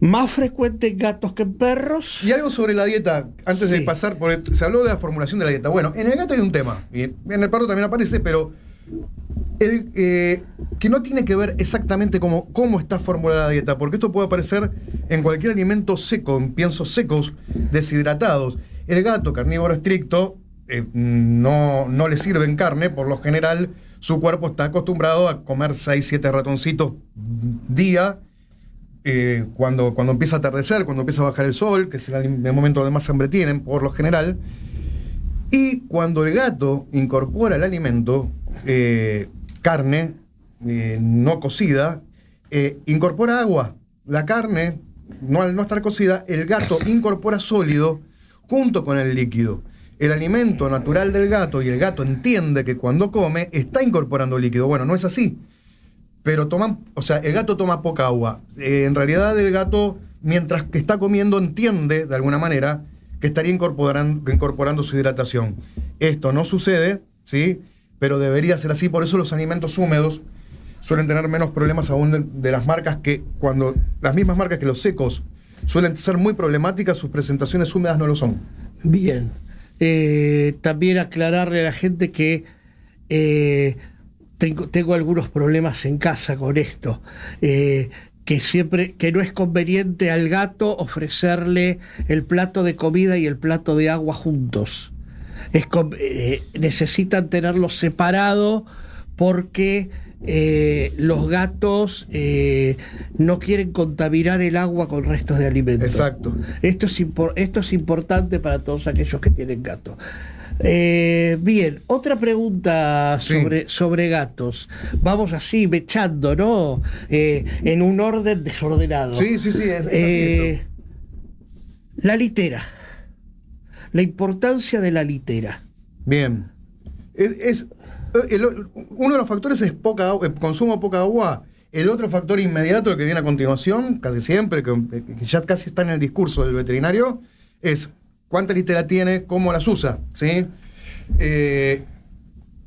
más frecuente en gatos que en perros. Y algo sobre la dieta, antes de pasar, porque se habló de la formulación de la dieta. Bueno, en el gato hay un tema, y en el perro también aparece, pero que no tiene que ver exactamente cómo está formulada la dieta, porque esto puede aparecer en cualquier alimento seco, en piensos secos, deshidratados. El gato carnívoro estricto no le sirven carne, por lo general su cuerpo está acostumbrado a comer 6-7 ratoncitos día, cuando empieza a atardecer, cuando empieza a bajar el sol, que es el momento donde más hambre tienen, por lo general. Y cuando el gato incorpora el alimento, carne no cocida, incorpora agua. La carne, al no estar cocida, el gato incorpora sólido junto con el líquido. El alimento natural del gato, y el gato entiende que cuando come está incorporando líquido. Bueno, no es así. Pero el gato toma poca agua. En realidad el gato mientras que está comiendo entiende, de alguna manera, que estaría incorporando su hidratación. Esto no sucede, ¿sí? Pero debería ser así. Por eso los alimentos húmedos suelen tener menos problemas aún de las marcas las mismas marcas que los secos suelen ser muy problemáticas, sus presentaciones húmedas no lo son. Bien. También aclararle a la gente que tengo algunos problemas en casa con esto. Que no es conveniente al gato ofrecerle el plato de comida y el plato de agua juntos. Necesitan tenerlos separados porque los gatos no quieren contaminar el agua con restos de alimentos. Exacto. Esto es importante para todos aquellos que tienen gatos. Bien, otra pregunta sobre gatos. Vamos así, mechando, ¿no? En un orden desordenado. Sí, es así. La litera. La importancia de la litera. Bien. Uno de los factores es consumo de poca agua. El otro factor inmediato, el que viene a continuación, casi siempre, que ya casi está en el discurso del veterinario, es cuánta litera tiene, cómo las usa, ¿sí?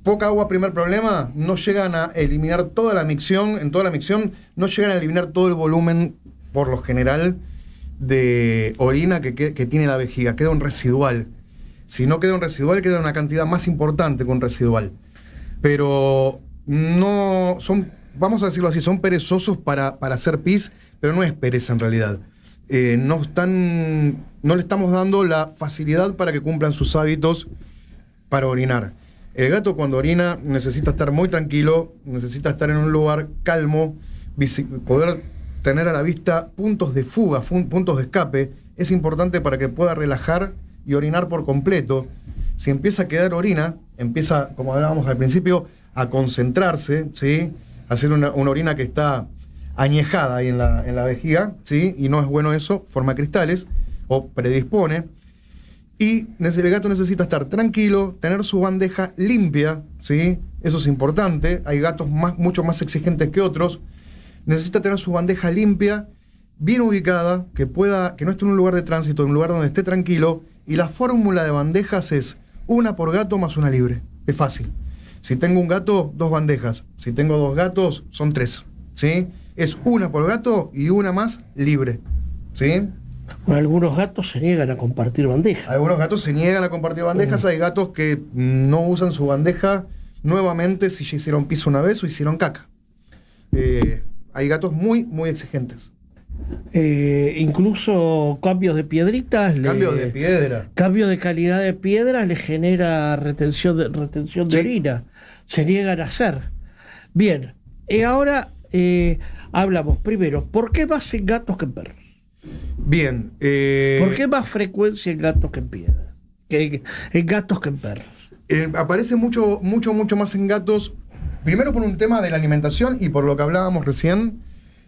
Poca agua, primer problema, no llegan a eliminar toda la micción, en toda la micción no llegan a eliminar todo el volumen, por lo general, de orina que tiene la vejiga, queda un residual. Si no queda un residual, queda una cantidad más importante que un residual. Pero no son, vamos a decirlo así, son perezosos para hacer pis, pero no es pereza en realidad. No le estamos dando la facilidad para que cumplan sus hábitos para orinar. El gato cuando orina necesita estar muy tranquilo, necesita estar en un lugar calmo, poder tener a la vista puntos de fuga, puntos de escape. Es importante para que pueda relajar y orinar por completo. Si empieza a quedar orina, empieza, como hablábamos al principio, a concentrarse, ¿sí? A hacer una orina que está añejada ahí en la vejiga, ¿sí? Y no es bueno eso, forma cristales o predispone. Y el gato necesita estar tranquilo, tener su bandeja limpia, ¿sí? Eso es importante. Hay gatos mucho más exigentes que otros. Necesita tener su bandeja limpia, bien ubicada, que no esté en un lugar de tránsito, en un lugar donde esté tranquilo. Y la fórmula de bandejas es una por gato más una libre. Es fácil. Si tengo un gato, 2 bandejas. Si tengo 2 gatos, son 3. ¿Sí? Es una por gato y una más libre. ¿Sí? Bueno, algunos gatos se niegan a compartir bandejas. Algunos gatos se niegan a compartir bandejas. Hay gatos que no usan su bandeja nuevamente si ya hicieron pis una vez o hicieron caca. Hay gatos muy, muy exigentes. Incluso cambios de piedritas. Cambios de piedra. Cambio de calidad de piedra le genera retención de orina. Se niegan a hacer. Bien. Ahora hablamos primero, ¿por qué más en gatos que en perros? Bien. ¿Por qué más frecuencia en gatos que en piedra? En gatos que en perros. Aparece mucho más en gatos. Primero por un tema de la alimentación y por lo que hablábamos recién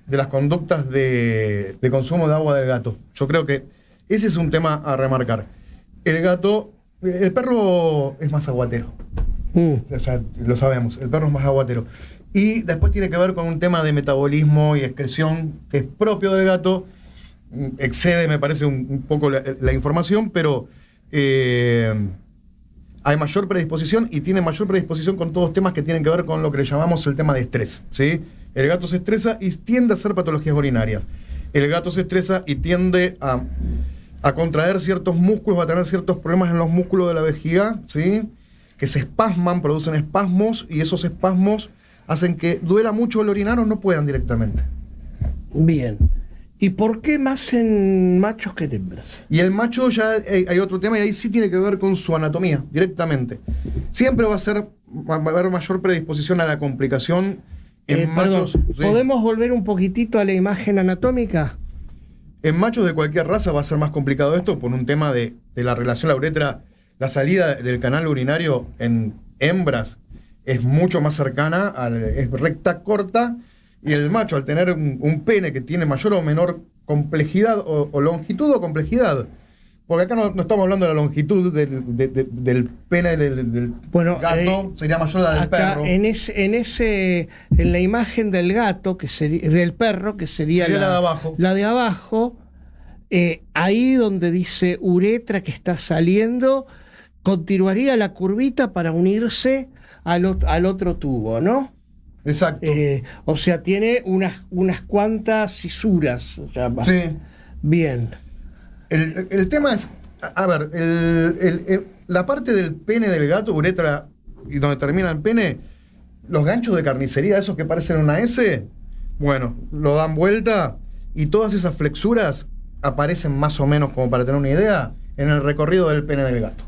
de las conductas de consumo de agua del gato. Yo creo que ese es un tema a remarcar. El perro es más aguatero. O sea, lo sabemos, el perro es más aguatero. Y después tiene que ver con un tema de metabolismo y excreción que es propio del gato. Excede, me parece, un poco la información, pero hay mayor predisposición y tiene mayor predisposición con todos temas que tienen que ver con lo que le llamamos el tema de estrés, ¿sí? El gato se estresa y tiende a hacer patologías urinarias. El gato se estresa y tiende a contraer ciertos músculos, a tener ciertos problemas en los músculos de la vejiga, ¿sí? Que se espasman, producen espasmos y esos espasmos hacen que duela mucho el orinar o no puedan directamente. Bien. ¿Y por qué más en machos que en hembras? Y el macho ya hay otro tema y ahí sí tiene que ver con su anatomía, directamente. Siempre va a haber mayor predisposición a la complicación en machos. Perdón, ¿podemos volver un poquitito a la imagen anatómica? En machos de cualquier raza va a ser más complicado esto por un tema de la relación la uretra. La salida del canal urinario en hembras es mucho más cercana, es recta, corta. Y el macho, al tener un pene que tiene mayor o menor complejidad, o longitud o complejidad, porque acá no estamos hablando de la longitud del pene del gato, sería mayor la del perro. En la imagen del gato, del perro, que sería la de abajo. La de abajo, ahí donde dice uretra que está saliendo, continuaría la curvita para unirse al otro tubo, ¿no? Exacto. O sea, tiene unas cuantas cisuras. O sea, Sí. Bien. El tema es, a ver, la parte del pene del gato, uretra, y donde termina el pene, los ganchos de carnicería, esos que parecen una S, bueno, lo dan vuelta y todas esas flexuras aparecen más o menos, como para tener una idea, en el recorrido del pene del gato.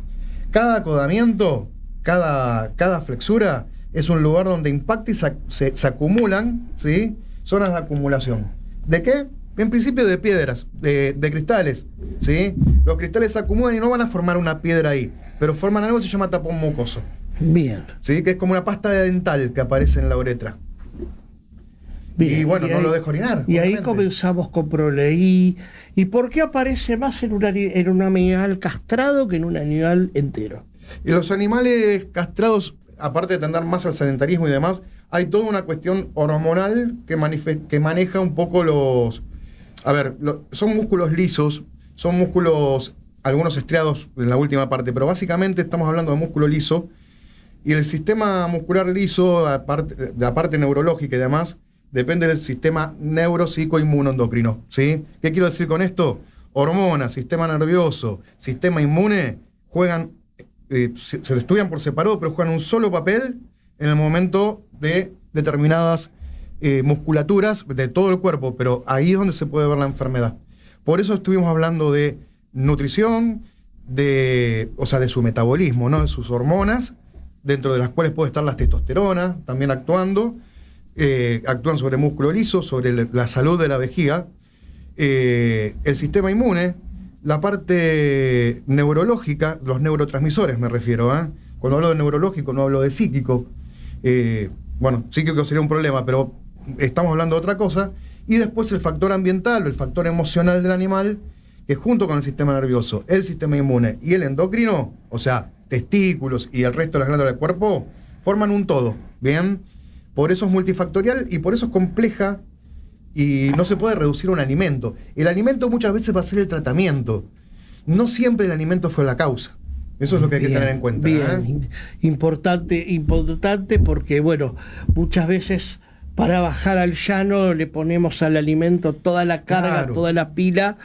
Cada acodamiento, cada flexura es un lugar donde impacta y se acumulan, ¿sí?, zonas de acumulación. ¿De qué? En principio de piedras, de cristales, ¿sí? Los cristales se acumulan y no van a formar una piedra ahí, pero forman algo que se llama tapón mucoso. Bien. ¿Sí? Que es como una pasta dental que aparece en la uretra. Bien. Y bueno, no lo dejo orinar. Y ahí comenzamos con problemas. ¿Y por qué aparece más en un animal castrado que en un animal entero? Y los animales castrados, aparte de tender más al sedentarismo y demás, hay toda una cuestión hormonal que maneja un poco los... A ver, son músculos lisos, son músculos, algunos estriados en la última parte, pero básicamente estamos hablando de músculo liso, y el sistema muscular liso, la parte neurológica y demás, depende del sistema neuropsicoinmunoendocrino, ¿sí? ¿Qué quiero decir con esto? Hormonas, sistema nervioso, sistema inmune, juegan, se estudian por separado, pero juegan un solo papel en el momento de determinadas musculaturas de todo el cuerpo, pero ahí es donde se puede ver la enfermedad. Por eso estuvimos hablando de nutrición, o sea, de su metabolismo, ¿no?, de sus hormonas, dentro de las cuales puede estar la testosterona también actuando, actúan sobre el músculo liso, sobre la salud de la vejiga, el sistema inmune, la parte neurológica, los neurotransmisores me refiero, ¿eh? Cuando hablo de neurológico no hablo de psíquico, bueno, psíquico sería un problema, pero estamos hablando de otra cosa, y después el factor ambiental, el factor emocional del animal, que junto con el sistema nervioso, el sistema inmune y el endocrino, o sea, testículos y el resto de las glándulas del cuerpo, forman un todo, ¿bien? Por eso es multifactorial y por eso es compleja y no se puede reducir a un alimento. El alimento muchas veces va a ser el tratamiento. No siempre el alimento fue la causa. Eso es lo que hay que tener en cuenta. Bien, importante porque, bueno, muchas veces para bajar al llano le ponemos al alimento toda la carga, claro, toda la pila.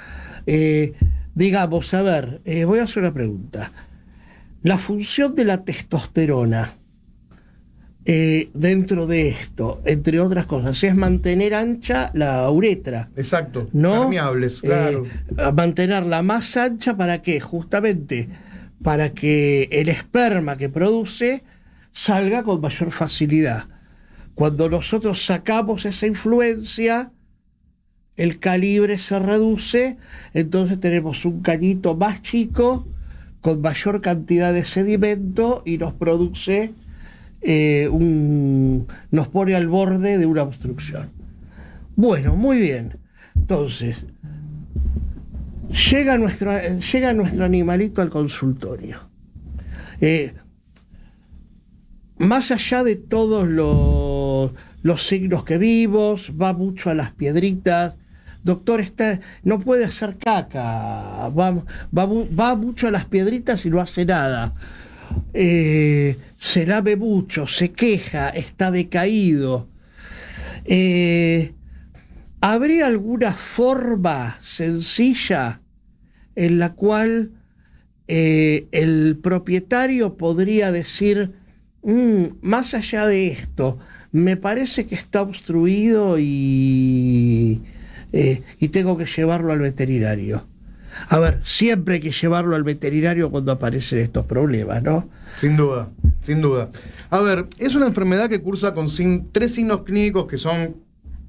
Digamos, a ver, voy a hacer una pregunta. La función de la testosterona dentro de esto, entre otras cosas, es mantener ancha la uretra. Exacto, ¿no? Permeables, claro. Mantenerla más ancha, ¿para qué? Justamente para que el esperma que produce salga con mayor facilidad. Cuando nosotros sacamos esa influencia, el calibre se reduce, entonces tenemos un cañito más chico, con mayor cantidad de sedimento, y nos produce nos pone al borde de una obstrucción. Bueno, muy bien. Entonces, llega nuestro animalito al consultorio. Más allá de todos los signos que vimos, va mucho a las piedritas. Doctor, no puede hacer caca, va mucho a las piedritas y no hace nada. Se lame mucho, se queja, está decaído. ¿Habría alguna forma sencilla en la cual el propietario podría decir, más allá de esto, me parece que está obstruido y tengo que llevarlo al veterinario? A ver, siempre hay que llevarlo al veterinario cuando aparecen estos problemas, ¿no? Sin duda, sin duda. A ver, es una enfermedad que cursa con 3 signos clínicos que son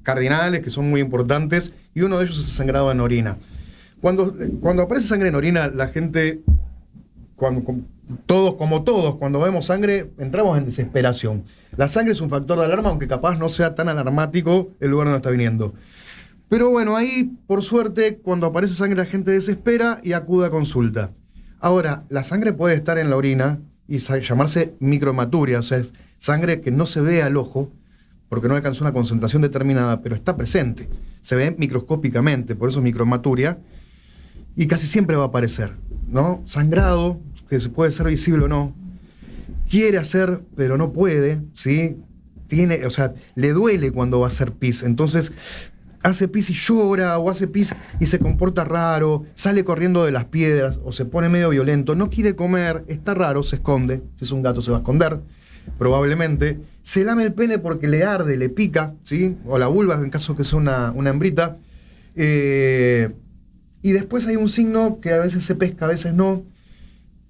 cardinales, que son muy importantes, y uno de ellos es el sangrado en orina. Cuando aparece sangre en orina, la gente, todos, cuando vemos sangre, entramos en desesperación. La sangre es un factor de alarma, aunque capaz no sea tan alarmático el lugar donde está viniendo. Pero bueno, ahí, por suerte, cuando aparece sangre la gente desespera y acude a consulta. Ahora, la sangre puede estar en la orina y llamarse microhematuria, o sea, es sangre que no se ve al ojo, porque no alcanzó una concentración determinada, pero está presente. Se ve microscópicamente, por eso es microhematuria. y casi siempre va a aparecer, ¿no? Sangrado, que puede ser visible o no. Quiere hacer, pero no puede, ¿sí? Le duele cuando va a hacer pis. Entonces, hace pis y llora, o hace pis y se comporta raro, sale corriendo de las piedras, o se pone medio violento, no quiere comer, está raro, se esconde. Si es un gato, se va a esconder, probablemente. Se lame el pene porque le arde, le pica, ¿sí? O la vulva, en caso que sea una hembrita. Y después hay un signo que a veces se pesca, a veces no,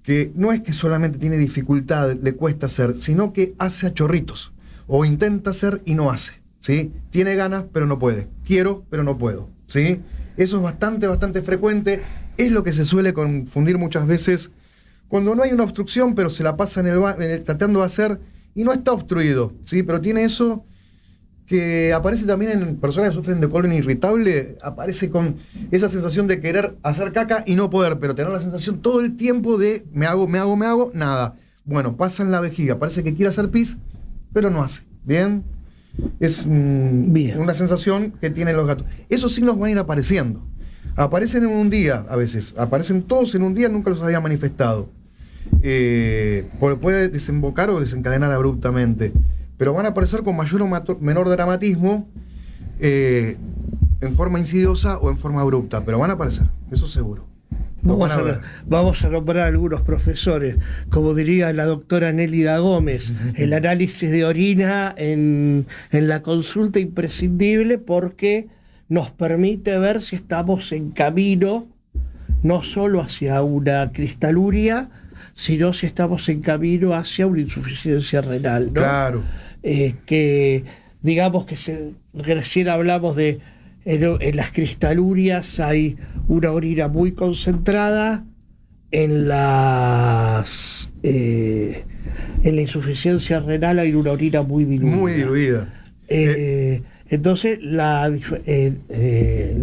que no es que solamente tiene dificultad, le cuesta hacer, sino que hace a chorritos, o intenta hacer y no hace, ¿sí? Tiene ganas, pero no puede. Quiero, pero no puedo, ¿sí? Eso es bastante frecuente, es lo que se suele confundir muchas veces cuando no hay una obstrucción, pero se la pasa tratando de hacer y no está obstruido, ¿sí? Pero tiene eso que aparece también en personas que sufren de colon irritable, aparece con esa sensación de querer hacer caca y no poder, pero tener la sensación todo el tiempo de me hago, nada. Bueno, pasa en la vejiga, parece que quiere hacer pis, pero no hace. ¿Bien? Es una sensación que tienen los gatos. Esos signos van a ir apareciendo. Aparecen en un día a veces, aparecen todos en un día, nunca los había manifestado. Porque puede desembocar o desencadenar abruptamente. Pero van a aparecer con mayor o menor dramatismo, en forma insidiosa o en forma abrupta, pero van a aparecer, eso seguro. Vamos a nombrar a algunos profesores, como diría la doctora Nélida Gómez, el análisis de orina en la consulta imprescindible porque nos permite ver si estamos en camino no solo hacia una cristaluria, sino si estamos en camino hacia una insuficiencia renal, ¿no? Claro. Que digamos que recién hablamos de en las cristalurias hay una orina muy concentrada, en la insuficiencia renal hay una orina muy diluida. Muy diluida. Entonces la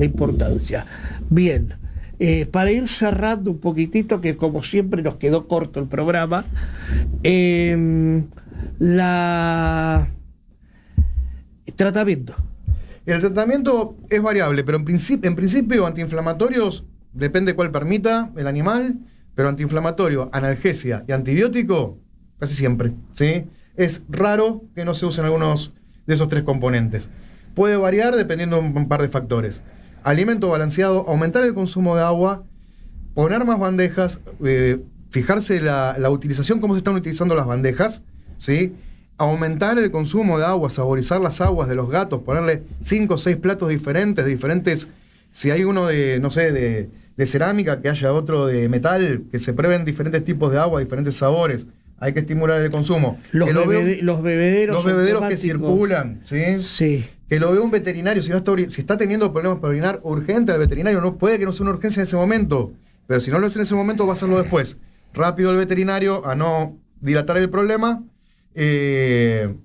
importancia. Bien, para ir cerrando un poquitito, que como siempre nos quedó corto el programa, tratamiento. El tratamiento es variable, pero en principio antiinflamatorios, depende cuál permita el animal, pero antiinflamatorio, analgesia y antibiótico, casi siempre, ¿sí? Es raro que no se usen algunos de esos tres componentes. Puede variar dependiendo de un par de factores. Alimento balanceado, aumentar el consumo de agua, poner más bandejas, fijarse la utilización, cómo se están utilizando las bandejas, ¿sí? Aumentar el consumo de agua, saborizar las aguas de los gatos, ponerle 5 o 6 platos diferentes, si hay uno de cerámica, que haya otro de metal, que se prueben diferentes tipos de agua, diferentes sabores, hay que estimular el consumo. Los bebederos que circulan, ¿sí? Sí. Que lo vea un veterinario, si está teniendo problemas para orinar urgente, el veterinario no puede que no sea una urgencia en ese momento, pero si no lo hace en ese momento va a hacerlo después. Rápido el veterinario a no dilatar el problema. El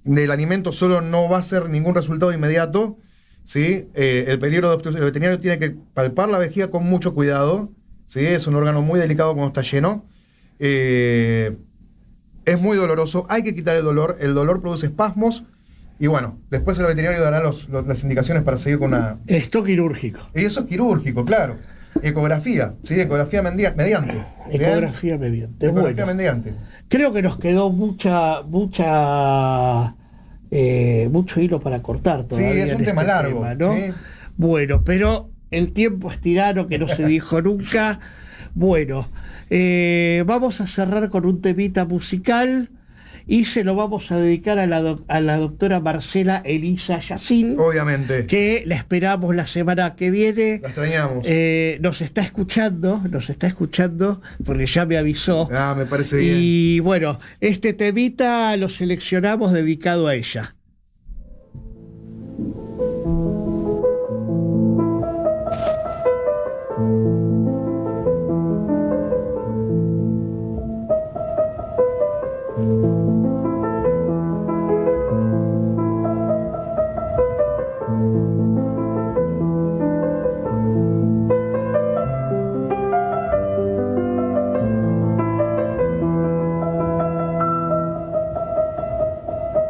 alimento solo no va a ser ningún resultado inmediato, ¿sí? El peligro de obstrucción, el veterinario tiene que palpar la vejiga con mucho cuidado, ¿sí? Es un órgano muy delicado cuando está lleno. Es muy doloroso, hay que quitar el dolor produce espasmos, y bueno, después el veterinario dará las indicaciones para seguir con una... Esto quirúrgico. Y eso es quirúrgico, claro. Ecografía, ¿sí? Ecografía mediante. Ecografía mediante. Ecografía mediante. Creo que nos quedó mucho hilo para cortar todavía. Sí, es un tema largo, ¿no? ¿sí? Bueno, pero el tiempo es tirano, que no se dijo nunca. Bueno, vamos a cerrar con un temita musical y se lo vamos a dedicar a la doctora Marcela Elisa Yacín. Obviamente. Que la esperamos la semana que viene. La extrañamos. Nos está escuchando, porque ya me avisó. Me parece bien. Y bueno, este temita lo seleccionamos dedicado a ella.